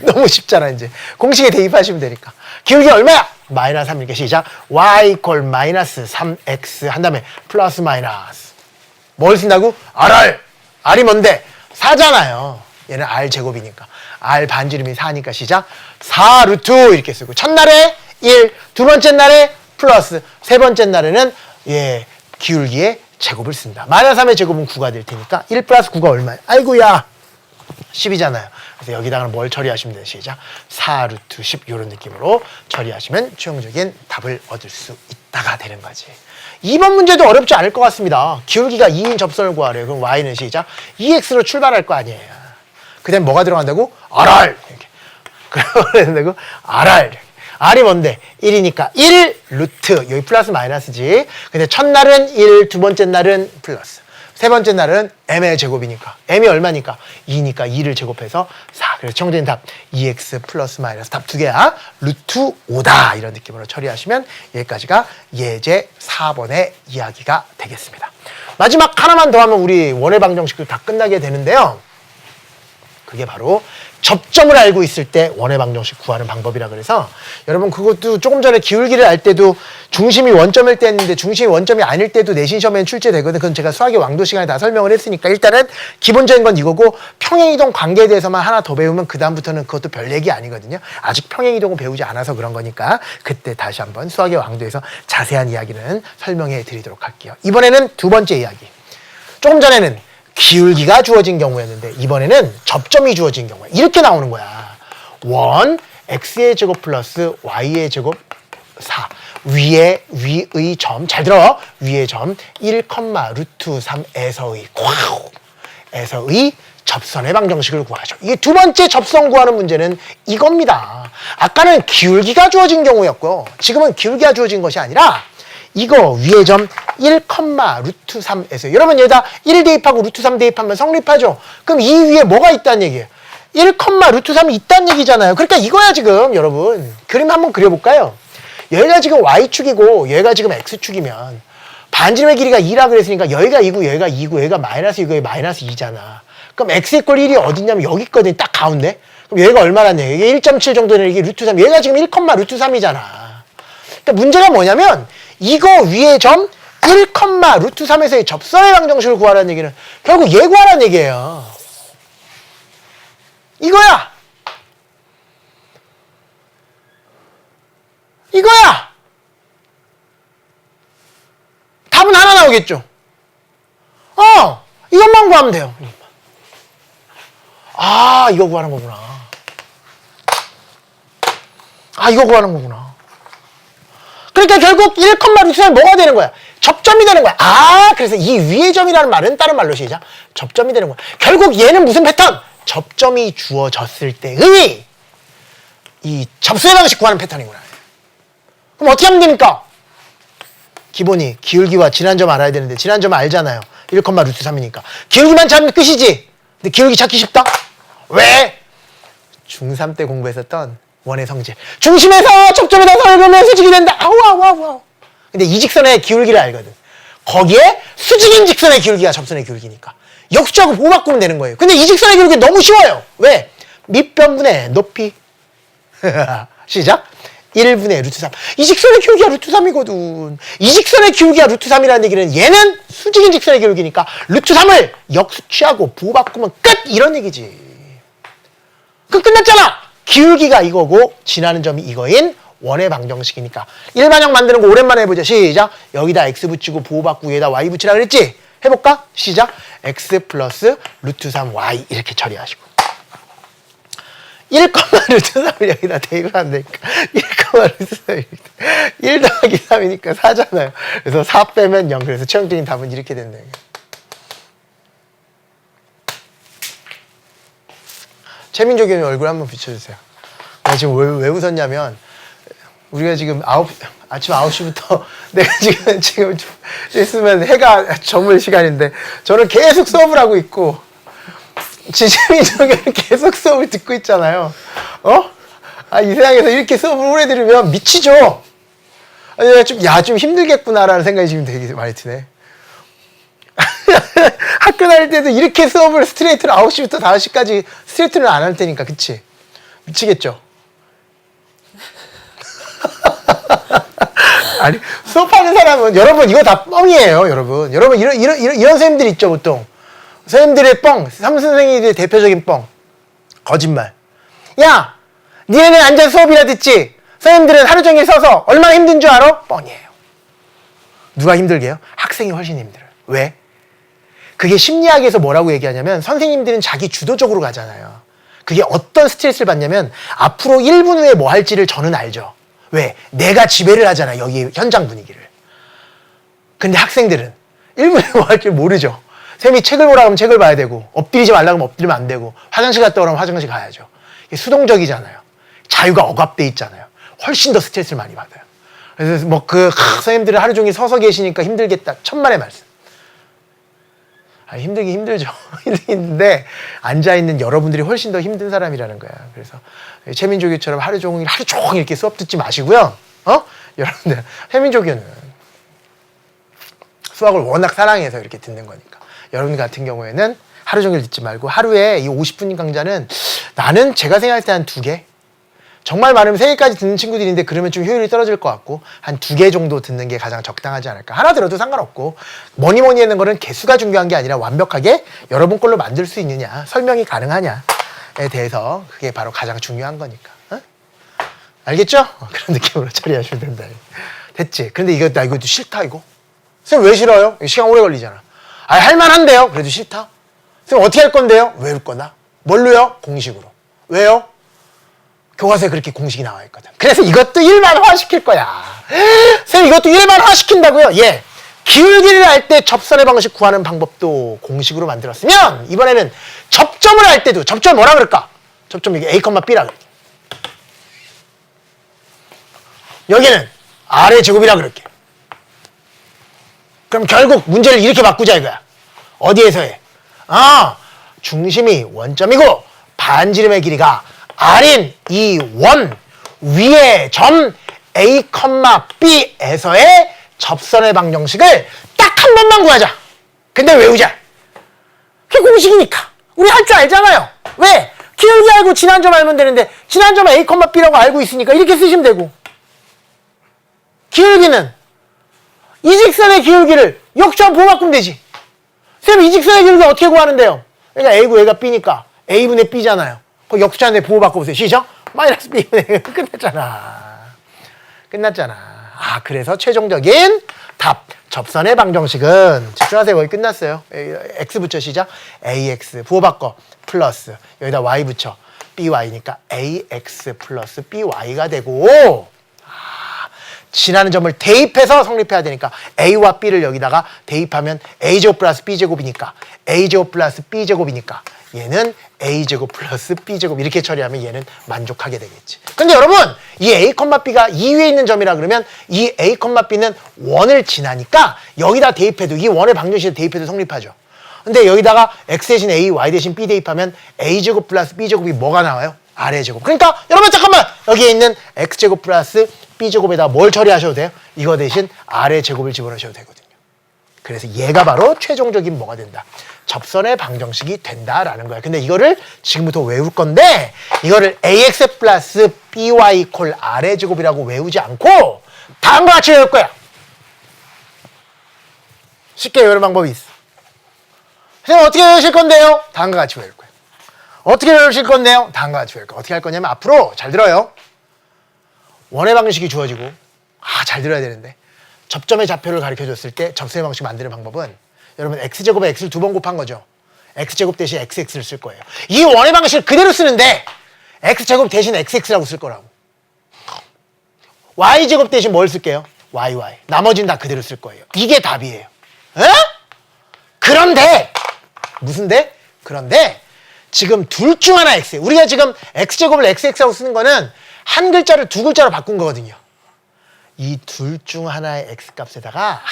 너무 쉽잖아 이제. 공식에 대입하시면 되니까. 기울기 얼마야? 마이너스 3 이렇게 시작. y 이퀄 마이너스 3x 한 다음에 플러스 마이너스. 뭘 쓴다고? R이 뭔데? 4잖아요. 얘는 R 제곱이니까. R 반지름이 4니까 시작. 4 루트 이렇게 쓰고 첫날에 1, 두 번째 날에 플러스, 세 번째 날에는 기울기의 제곱을 쓴다. 마이너스 3의 제곱은 9가 될 테니까 1 플러스 9가 얼마야? 아이고야 10이잖아요. 그래서 여기다가 뭘 처리하시면 돼요. 시작. 4 루트 10 이런 느낌으로 처리하시면 최종적인 답을 얻을 수 있다가 되는 거지. 2번 문제도 어렵지 않을 것 같습니다. 기울기가 2인 접선을 구하래요. 그럼 y는 시작. 2x로 출발할 거 아니에요. 그 다음에 뭐가 들어간다고? RR 이렇게. 그러고 RR R이 뭔데? 1이니까 1 루트 여기 플러스 마이너스지. 근데 첫날은 1, 두 번째 날은 플러스, 세 번째 날은 m의 제곱이니까 m이 얼마니까? 2니까 2를 제곱해서 4. 그래서 정적인 답 2x 플러스 마이너스 답 두 개야. 루트 5다 이런 느낌으로 처리하시면 여기까지가 예제 4번의 이야기가 되겠습니다. 마지막 하나만 더 하면 우리 원의 방정식도 다 끝나게 되는데요. 그게 바로 접점을 알고 있을 때 원의 방정식 구하는 방법이라 그래서 여러분 그것도 조금 전에 기울기를 알 때도 중심이 원점일 때 했는데 중심이 원점이 아닐 때도 내신 시험에는 출제되거든. 그건 제가 수학의 왕도 시간에 다 설명을 했으니까 일단은 기본적인 건 이거고 평행이동 관계에 대해서만 하나 더 배우면 그 다음부터는 그것도 별 얘기 아니거든요. 아직 평행이동을 배우지 않아서 그런 거니까 그때 다시 한번 수학의 왕도에서 자세한 이야기는 설명해 드리도록 할게요. 이번에는 두 번째 이야기. 조금 전에는 기울기가 주어진 경우였는데 이번에는 접점이 주어진 경우야. 이렇게 나오는 거야. 원 x의 제곱 플러스 y의 제곱 4. 위의 점, 잘 들어. 위의 점 1, 루트 3에서의 에서의 접선의 방정식을 구하죠. 이게 두 번째 접선 구하는 문제는 이겁니다. 아까는 기울기가 주어진 경우였고 지금은 기울기가 주어진 것이 아니라 이거 위의 점 1, 루트 3에서 여러분 여기다 1 대입하고 루트 3 대입하면 성립하죠. 그럼 이 위에 뭐가 있다는 얘기예요? 1, 루트 3이 있다는 얘기잖아요. 그러니까 이거야 지금 여러분. 그림 한번 그려볼까요? 여기가 지금 y축이고 여기가 지금 x축이면 반지름의 길이가 2라 그랬으니까 여기가 2고 여기가 2고 여기가 마이너스 2고 여기가 마이너스 2잖아. 그럼 x 이퀄 1이 어디냐면 여기 있거든. 딱 가운데. 그럼 여기가 얼마나 돼? 여기 1.7 정도는 이게 루트 3. 얘가 지금 1, 루트 3이잖아. 그러니까 문제가 뭐냐면 이거 위에 점 1, 루트 3에서의 접선의 방정식을 구하라는 얘기는 결국 얘 구하라는 얘기예요. 이거야. 이거야. 답은 하나 나오겠죠. 이것만 구하면 돼요. 아, 이거 구하는 거구나. 아, 이거 구하는 거구나. 그러니까 결국 1, 루트 3이 뭐가 되는 거야? 접점이 되는 거야. 그래서 이 위의 점이라는 말은 다른 말로 시작. 접점이 되는 거야. 결국 얘는 무슨 패턴? 접점이 주어졌을 때의 이 접선의 방식 구하는 패턴이구나. 그럼 어떻게 하면 됩니까? 기본이 기울기와 지난 점 알아야 되는데 지난 점 알잖아요. 1, 루트 3이니까. 기울기만 찾으면 끝이지. 근데 기울기 찾기 쉽다? 왜? 중3 때 공부했었던 원의 성질. 중심에서 접점에다 선을 그으면 수직이 된다. 아우. 근데 이 직선의 기울기를 알거든. 거기에 수직인 직선의 기울기가 접선의 기울기니까. 역수하고 보호 바꾸면 되는 거예요. 근데 이 직선의 기울기 너무 쉬워요. 왜? 밑변분의 높이. 시작. 1분의 루트 3. 이 직선의 기울기가 루트 3이거든. 이 직선의 기울기가 루트 3이라는 얘기는 얘는 수직인 직선의 기울기니까 루트 3을 역수 취하고 부호 바꾸면 끝! 이런 얘기지. 그럼 끝났잖아. 기울기가 이거고 지나는 점이 이거인 원의 방정식이니까 일반형 만드는 거 오랜만에 해보자. 시작. 여기다 x 붙이고 부호 바꾸고 여기다 y 붙이라 그랬지? 해볼까? 시작. x 플러스 루트 3y 이렇게 처리하시고 1, 루트 3을 여기다 대입을 하면 되니까 1, 루트 3 1 더하기 3이니까 4잖아요. 그래서 4 빼면 0. 그래서 최종적인 답은 이렇게 된다. 최민조 교수님 얼굴 한번 비춰주세요. 내가 지금 왜 웃었냐면 우리가 지금 아침 9시부터 내가 지금 좀 있으면 해가 저물 시간인데 저는 계속 수업을 하고 있고 최민조 교수님 계속 수업을 듣고 있잖아요. 이 세상에서 이렇게 수업을 오래 들으면 미치죠. 좀 힘들겠구나라는 생각이 지금 되게 많이 드네. 학교 다닐 때도 이렇게 수업을 스트레이트로 9시부터 5시까지 스트레이트는 안 할 테니까, 그치? 미치겠죠? 아니, 수업하는 사람은, 여러분, 이거 다 뻥이에요, 여러분. 여러분, 이런 선생님들 있죠, 보통. 선생님들의 뻥, 선생님들의 대표적인 뻥. 거짓말. 야! 니네는 앉아서 수업이라 듣지? 선생님들은 하루 종일 서서 얼마나 힘든 줄 알아? 뻥이에요. 누가 힘들게 해요? 학생이 훨씬 힘들어요. 왜? 그게 심리학에서 뭐라고 얘기하냐면 선생님들은 자기 주도적으로 가잖아요. 그게 어떤 스트레스를 받냐면 앞으로 1분 후에 뭐 할지를 저는 알죠. 왜? 내가 지배를 하잖아, 여기 현장 분위기를. 근데 학생들은 1분 후에 뭐 할지 모르죠. 선생님이 책을 보라고 하면 책을 봐야 되고 엎드리지 말라고 하면 엎드리면 안 되고 화장실 갔다 오라면 화장실 가야죠. 이게 수동적이잖아요. 자유가 억압돼 있잖아요. 훨씬 더 스트레스를 많이 받아요. 그래서 선생님들은 하루 종일 서서 계시니까 힘들겠다. 천만의 말씀. 힘들긴 힘들죠. 힘든데 앉아있는 여러분들이 훨씬 더 힘든 사람이라는 거야. 그래서 최민조 교처럼 하루 종일 이렇게 수업 듣지 마시고요. 여러분들 최민조 교는 수학을 워낙 사랑해서 이렇게 듣는 거니까 여러분 같은 경우에는 하루 종일 듣지 말고 하루에 이 50분 강좌는 나는 제가 생각할 때 한 2개, 정말 많으면 3개까지 듣는 친구들인데 그러면 좀 효율이 떨어질 것 같고 한 2개 정도 듣는 게 가장 적당하지 않을까. 하나 들어도 상관없고 뭐니 하는 거는 개수가 중요한 게 아니라 완벽하게 여러분 걸로 만들 수 있느냐, 설명이 가능하냐에 대해서 그게 바로 가장 중요한 거니까. 알겠죠? 그런 느낌으로 처리하시면 된다. 됐지? 근데 나 이것도 싫다, 이거. 선생님 왜 싫어요? 시간 오래 걸리잖아. 할만한데요? 그래도 싫다? 선생님 어떻게 할 건데요? 외울 거나? 뭘로요? 공식으로. 왜요? 교과서에 그렇게 공식이 나와 있거든. 그래서 이것도 일반화 시킬 거야. 선생님 이것도 일반화 시킨다고요? 예. 기울기를 알 때 접선의 방식 구하는 방법도 공식으로 만들었으면 이번에는 접점을 할 때도 접점 뭐라 그럴까? 접점 이게 A, B라 그럴게. 여기는 R의 제곱이라 그럴게. 그럼 결국 문제를 이렇게 바꾸자 이거야. 어디에서 해? 중심이 원점이고 반지름의 길이가 R인 이 원 위의 점 A, B에서의 접선의 방정식을 딱 한 번만 구하자. 근데 외우자. 그게 공식이니까. 우리 할 줄 알잖아요. 왜? 기울기 알고 지난 점 알면 되는데 지난 점은 A, B라고 알고 있으니까 이렇게 쓰시면 되고 기울기는 이 직선의 기울기를 역수한 부호 바꾸면 되지. 선생님 이 직선의 기울기 어떻게 구하는데요? 그러니까 A고 얘가 B니까 A분의 B잖아요. 그 역수한데 부호 바꿔보세요. 시작. 마이너스 B분의 끝났잖아. 그래서 최종적인 답. 접선의 방정식은 집중하세요. 거의 끝났어요. X 붙여 시작. AX 부호 바꿔. 플러스 여기다 Y 붙여. BY니까 AX 플러스 BY가 되고 지나는 점을 대입해서 성립해야 되니까 A와 B를 여기다가 대입하면 A제곱 플러스 B제곱이니까 A제곱 플러스 B제곱이니까 얘는 A제곱 플러스 B제곱 이렇게 처리하면 얘는 만족하게 되겠지. 근데 여러분 이 A, B가 2위에 있는 점이라 그러면 이 A, B는 원을 지나니까 여기다 대입해도 이 원의 방정식에 대입해도 성립하죠. 근데 여기다가 X 대신 A, Y 대신 B 대입하면 A제곱 플러스 B제곱이 뭐가 나와요? 아래 제곱. 그러니까 여러분 잠깐만 여기에 있는 X제곱 플러스 B제곱에다 뭘 처리하셔도 돼요? 이거 대신 아래 제곱을 집어넣으셔도 되거든요. 그래서 얘가 바로 최종적인 뭐가 된다? 접선의 방정식이 된다라는 거야. 근데 이거를 지금부터 외울 건데 이거를 AX 플러스 BY 이퀄 아래 제곱이라고 외우지 않고 다음과 같이 외울 거야. 쉽게 외우는 방법이 있어. 선생님 어떻게 외우실 건데요? 다음과 같이 외울 거예요. 어떻게 외우실 건데요? 다음과 같이 외울 거예요. 어떻게 할 거냐면 앞으로 잘 들어요. 원의 방정식이 주어지고 잘 들어야 되는데 접점의 좌표를 가르쳐줬을 때 접선의 방정식 만드는 방법은 여러분 x제곱에 x를 2번 곱한 거죠. x제곱 대신 xx를 쓸 거예요. 이 원의 방정식을 그대로 쓰는데 x제곱 대신 xx라고 쓸 거라고. y제곱 대신 뭘 쓸게요? yy. 나머지는 다 그대로 쓸 거예요. 이게 답이에요. 에? 그런데 무슨 데? 그런데 지금 둘 중 하나 x예요. 우리가 지금 x제곱을 xx라고 쓰는 거는 한 글자를 두 글자로 바꾼 거거든요. 이 둘 중 하나의 x값에다가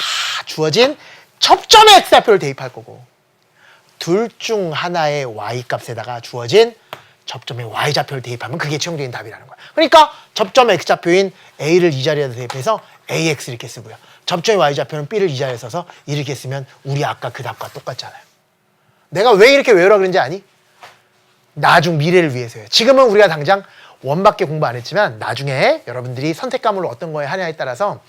주어진 접점의 x좌표를 대입할 거고 둘 중 하나의 y값에다가 주어진 접점의 y좌표를 대입하면 그게 최종적인 답이라는 거야. 그러니까 접점의 x좌표인 a를 이 자리에 대입해서 ax 이렇게 쓰고요. 접점의 y좌표는 b를 이 자리에 써서 이렇게 쓰면 우리 아까 그 답과 똑같잖아요. 내가 왜 이렇게 외우라 그런지 아니? 나중 미래를 위해서요. 지금은 우리가 당장 원밖에 공부 안 했지만 나중에 여러분들이 선택 과목을 어떤 거에 하냐에 따라서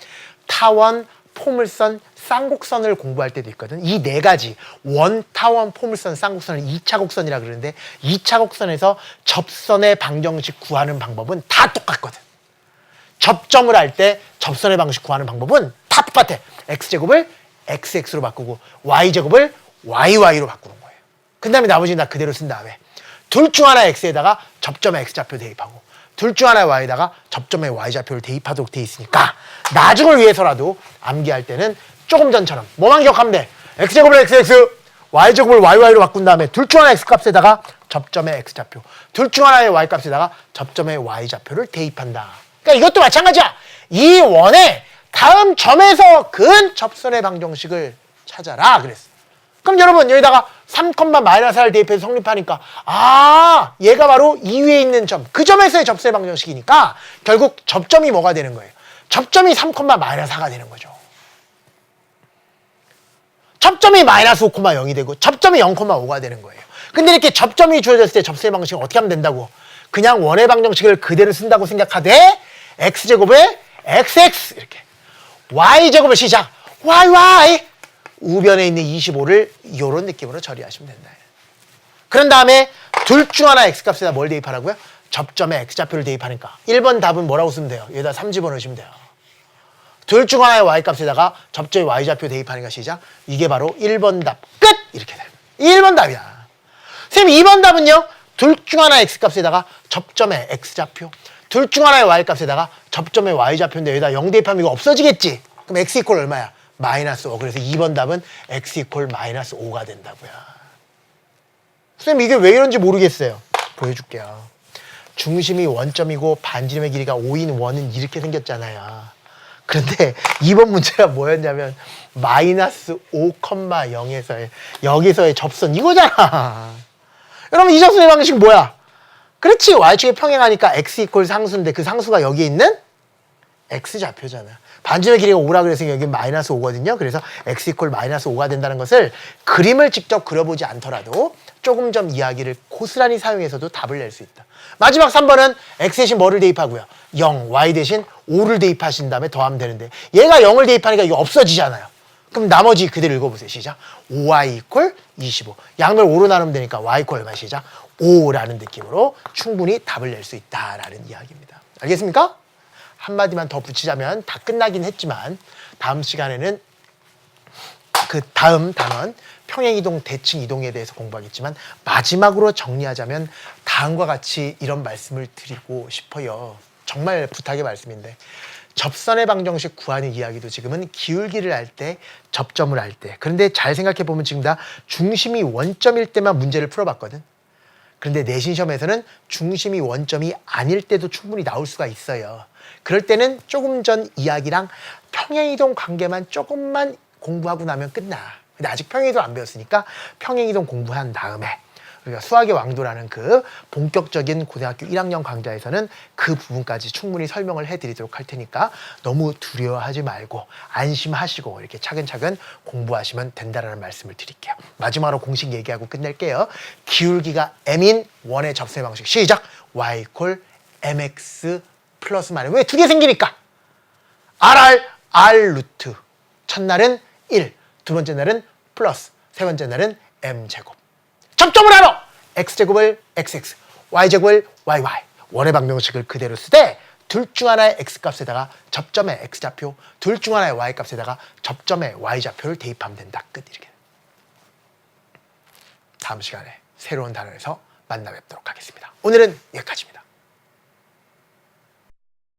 타원, 포물선, 쌍곡선을 공부할 때도 있거든. 이 네 가지 원, 타원, 포물선, 쌍곡선을 2차 곡선이라 그러는데 2차 곡선에서 접선의 방정식 구하는 방법은 다 똑같거든. 접점을 할 때 접선의 방정식 구하는 방법은 다 똑같아. x제곱을 xx로 바꾸고 y제곱을 yy로 바꾸는 거예요. 그 다음에 나머지는 다 그대로 쓴 다음에 둘 중 하나의 x에다가 접점의 x좌표 대입하고 둘 중 하나의 y에다가 접점의 y좌표를 대입하도록 돼 있으니까 나중을 위해서라도 암기할 때는 조금 전처럼 뭐만 기억하면 돼. x제곱을 xx, y제곱을 yy로 바꾼 다음에 둘 중 하나의 x값에다가 접점의 x좌표, 둘 중 하나의 y값에다가 접점의 y좌표를 대입한다. 그러니까 이것도 마찬가지야. 이 원의 다음 점에서 근 접선의 방정식을 찾아라 그랬어. 그럼 여러분 여기다가 3,-4를 대입해서 성립하니까 얘가 바로 2위에 있는 점, 그 점에서의 접선의 방정식이니까 결국 접점이 뭐가 되는 거예요? 접점이 3,-4가 되는 거죠. 접점이 마이너스 5,0이 되고 접점이 0,5가 되는 거예요. 근데 이렇게 접점이 주어졌을 때 접선의 방정식은 어떻게 하면 된다고? 그냥 원의 방정식을 그대로 쓴다고 생각하되 x제곱에 xx 이렇게 y제곱을 시작 yy 우변에 있는 25를 이런 느낌으로 처리하시면 된다. 그런 다음에 둘 중 하나 x값에다 뭘 대입하라고요? 접점에 x좌표를 대입하니까 1번 답은 뭐라고 쓰면 돼요? 여기다 3 집어넣으시면 돼요. 둘 중 하나의 y값에다가 접점의 y좌표 대입하니까 시작. 이게 바로 1번 답 끝! 이렇게 돼요. 1번 답이야. 선생님 2번 답은요? 둘 중 하나의 x값에다가 접점의 x좌표, 둘 중 하나의 y값에다가 접점의 y좌표인데 여기다 0 대입하면 이거 없어지겠지? 그럼 x 이퀄 얼마야? 마이너스 5. 그래서 2번 답은 x 이퀄 마이너스 5가 된다고요. 선생님 이게 왜 이런지 모르겠어요. 보여줄게요. 중심이 원점이고 반지름의 길이가 5인 원은 이렇게 생겼잖아요. 그런데 2번 문제가 뭐였냐면 마이너스 5,0에서의 여기서의 접선 이거잖아. 여러분 이 접선의 방식 뭐야? 그렇지. y축에 평행하니까 x 이퀄 상수인데 그 상수가 여기에 있는 x좌표잖아. 반지름의 길이가 5라 그래서 여기 마이너스 5거든요. 그래서 x 이퀄 마이너스 5가 된다는 것을 그림을 직접 그려보지 않더라도 조금 전 이야기를 고스란히 사용해서도 답을 낼 수 있다. 마지막 3번은 x 대신 뭐를 대입하고요? 0, y 대신 5를 대입하신 다음에 더하면 되는데 얘가 0을 대입하니까 이거 없어지잖아요. 그럼 나머지 그대로 읽어보세요. 시작. 5y 이퀄 25. 양을 5로 나누면 되니까 y 이퀄 얼마? 시작. 5라는 느낌으로 충분히 답을 낼 수 있다라는 이야기입니다. 알겠습니까? 한마디만 더 붙이자면 다 끝나긴 했지만 다음 시간에는 그 다음 단원 평행이동, 대칭이동에 대해서 공부하겠지만 마지막으로 정리하자면 다음과 같이 이런 말씀을 드리고 싶어요. 정말 부탁의 말씀인데 접선의 방정식 구하는 이야기도 지금은 기울기를 알 때, 접점을 알 때. 그런데 잘 생각해 보면 지금 다 중심이 원점일 때만 문제를 풀어봤거든. 그런데 내신 시험에서는 중심이 원점이 아닐 때도 충분히 나올 수가 있어요. 그럴 때는 조금 전 이야기랑 평행이동 관계만 조금만 공부하고 나면 끝나. 근데 아직 평행이동 안 배웠으니까 평행이동 공부한 다음에 우리가 수학의 왕도라는 그 본격적인 고등학교 1학년 강좌에서는 그 부분까지 충분히 설명을 해드리도록 할 테니까 너무 두려워하지 말고 안심하시고 이렇게 차근차근 공부하시면 된다는 말씀을 드릴게요. 마지막으로 공식 얘기하고 끝낼게요. 기울기가 m인 원의 접선의 방식. 시작! y equal mx 플러스 마이너스. 왜? 두 개 생기니까. r 루트. 첫날은 1, 두 번째 날은 플러스, 세 번째 날은 m제곱. 접점을 알아! x제곱을 xx, y제곱을 yy. 원의 방정식을 그대로 쓰되 둘 중 하나의 x값에다가 접점의 x좌표, 둘 중 하나의 y값에다가 접점의 y좌표를 대입하면 된다. 끝. 이렇게. 다음 시간에 새로운 단어에서 만나 뵙도록 하겠습니다. 오늘은 여기까지입니다.